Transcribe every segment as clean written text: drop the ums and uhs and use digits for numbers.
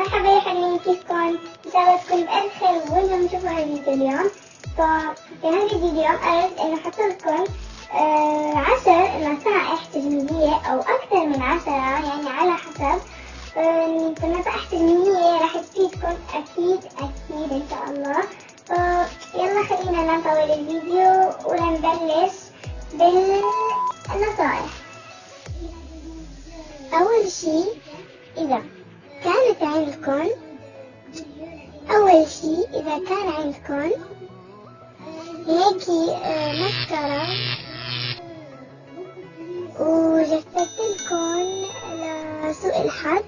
مرحبا يا حلوين، كيفكم؟ إن شاء الله تكونوا بألف خير وإنكم تشوفوا هالفيديو اليوم. ففي هالفيديو اليوم أردت إنه أحط لكم 10 نصائح تجميلية أو أكثر من 10، يعني على حسب. فنصائح تجميلية راح تفيدكم أكيد إن شاء الله. فيلا خلينا لا نطول الفيديو ونبلش بالنصائح. أول شي إذا كان عندكم هيكي مسكرة وجفتلكم لسوء الحظ،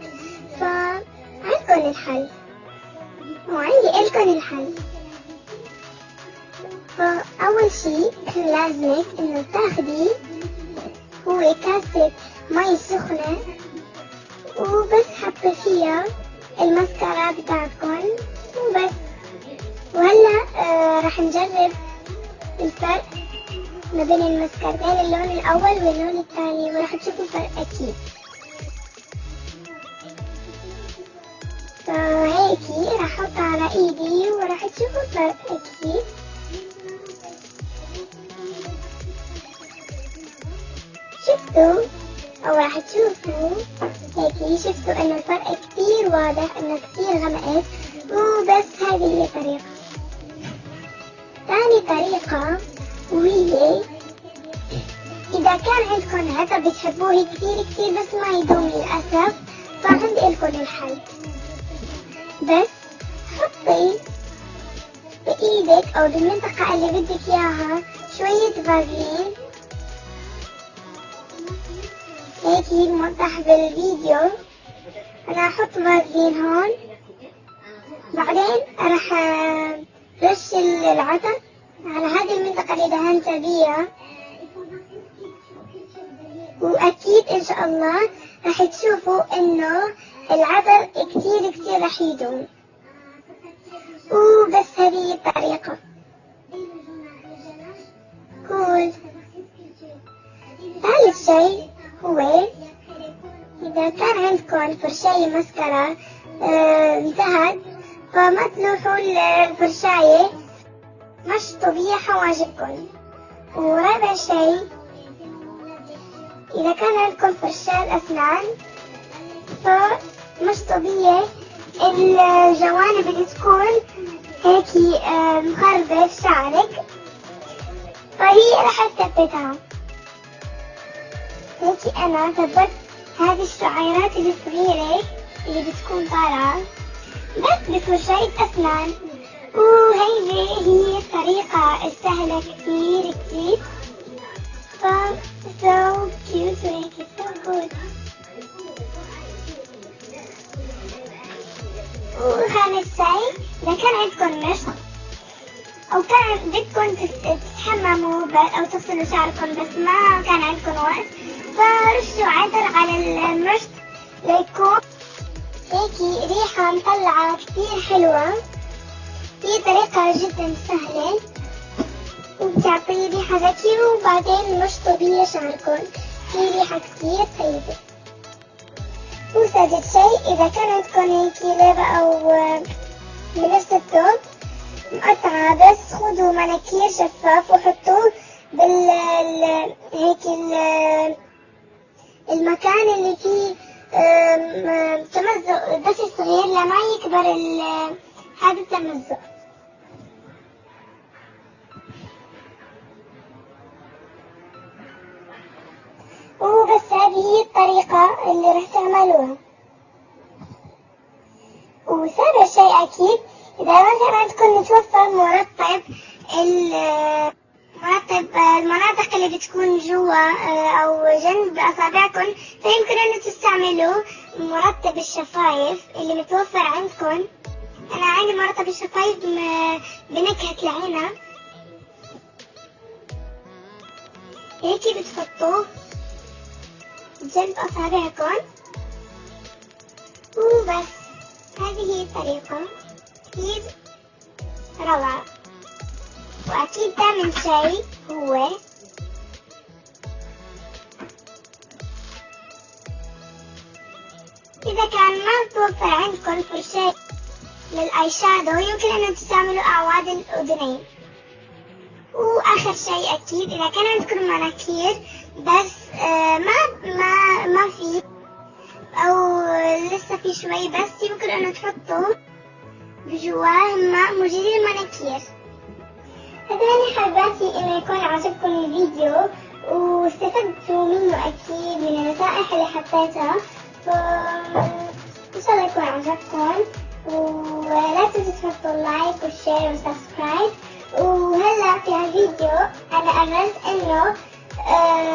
فعندكم الحل وعندي إلكم الحل. فأول شي لازمك إنه تاخدي هو كاسة مي سخنة وبس حطي فيها المسكرة بتاعتكم وبس. وهلا راح نجرب الفرق ما بين المسكرتين، اللون الأول واللون الثاني، وراح تشوفوا الفرق أكيد. فهيكي راح أحطها على إيدي وراح تشوفوا الفرق أكيد. شفتوا أو راح تشوفوا هيكي، شفتوا إنه الفرق كتير واضح، إنه كتير غمقت. وبس هذه هي طريقة. ثاني طريقة وهي إذا كان عندكم عطر بتحبوه كتير بس ما يدوم للأسف، فعندي لكم الحل. بس حطي بإيدك أو بالمنطقة اللي بدك إياها شوية فازلين، هيك موضح بالفيديو. أنا أحط فازلين هون، بعدين راح رش العطر على هذه المنطقة اللي دهنت بيها، وأكيد إن شاء الله راح تشوفوا إنه العطر كتير راح يدوم. وبس هذه الطريقة. كول. ثالث شيء هو إذا كان عندكم فرشاية مسكرة انتهت، فما تلوحوا الفرشاية، مشطوا بيها حواجبكم. ورابع شيء إذا كان عندكم فرشاة أسنان، فمشطوا بيها الجوانب اللي تكون هيكي مخربة في شعرك، فهي راح تثبتها. هيكي أنا ثبت هذه الشعيرات الصغيرة اللي بتكون طالعة بس بفرشاية أسنان. وهيدي هي الطريقة السهلة كتير. so cute وهيك so good. وخامس شيء إذا كان عندكم مشط أو كان بدكم تتحمموا أو تغسلوا شعركم بس ما كان عندكم وقت، فرشوا عطر على المشط ليكون هيكي ريحة مطلعة كتير حلوة. هي طريقة جدا سهلة وبتعطي ريحة ذكية، وبعدين مشطوا بيها شعركم، في ريحة كتير طيبة. وسادس شيء إذا كان عندكم هيكي لعبة أو بنفس الثوب مقطعة، بس خدوا مناكير شفاف وحطوه المكان اللي فيه تمزق دفي صغير لما يكبر هذا التمزق. وبس هذه هي الطريقة اللي راح تعملوها. وسابع شيء أكيد إذا مثلا عندكم متوفر مرطب المناطق اللي بتكون جوا أو جنب أصابعكم، فيمكن أن تستعملوا مرطب الشفايف اللي متوفر عندكم. أنا عندي مرطب الشفايف بنكهة العنب، هيك بتحطوه جنب أصابعكم وبس. هذه هي الطريقة كتير روعة. وأكيد ثامن شيء هو إذا إذا كان ما توفر عندكم فرشاة للآي شادو يمكن أن تستعملوا أعواد الأذنين. وآخر شيء أكيد إذا كان عندكم مناكير بس ما في أو لسه في شوي بس يمكن أن تحطوا بجواه ماء مجيد للمناكير. أتمنى حباتي إنه يكون عجبكم الفيديو واستفدتوا منه أكيد من النصائح اللي حطيتها، إن شاء الله يكون عجبكم. ولا تنسوا تحطوا لايك وشير وسبسكرايب. وهلا في هالفيديو أنا قررت إنه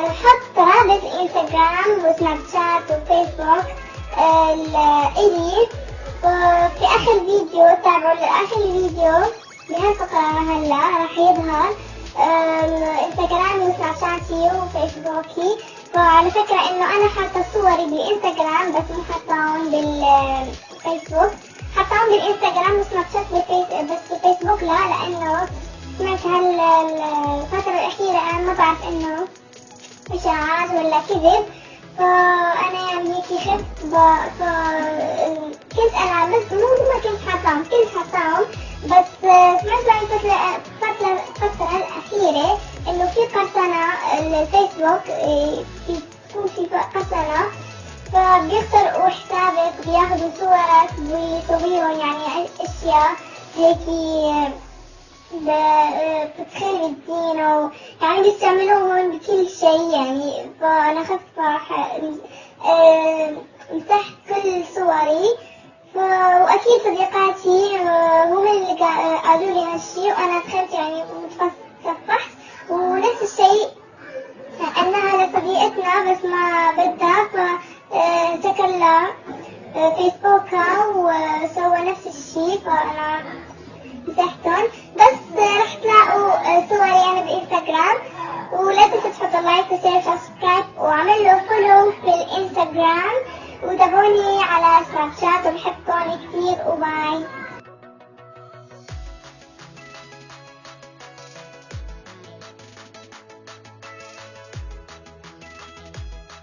حط رابط انستغرام وسناب شات وفيسبوك إلي في آخر فيديو. تابعوا لآخر الفيديو بهالفقرة هلا راح يظهر انستغرامي وسناب شاتي وفيسبوكي. وعلى فكرة إنه أنا حاطة صوري بالانستغرام بس مو حاطاهم بالفيسبوك، حاطاهم بالانستغرام وسناب شات بس بالفيسبوك لا، لأنه سمعت هالفترة الأخيرة أنا ما بعرف إنه إشاعات ولا كذب، فأنا يعني هيك خفت كنت ألعب بس ما كنت حاطاهم، بس سمعت الفترة الأخيرة إنه في قرصنة الفيسبوك بيكون في قرصنة فبيخترقوا حسابك بياخدوا صورك بيسويهم يعني أشياء هيك بتخرب الدين يعني بيستعملوهم بكل شيء يعني. فأنا خفت صراحة مسحت كل صوري، وأكيد صديقاتي هم اللي قالوا لي هالشي وأنا دخلت يعني صفحت. ونفس الشيء أنها لصديقتنا بس ما بدها فتكلم فيسبوكها وسوى نفس الشيء فأنا مسحتهم. بس رح تلاقوا صوري أنا بإنستغرام. ولا تنسوا تحطوا لايك وشير وسبسكرايب وعملوا فولو في الإنستغرام وتابعوني على سناب شات وبحبكم كتير وباي.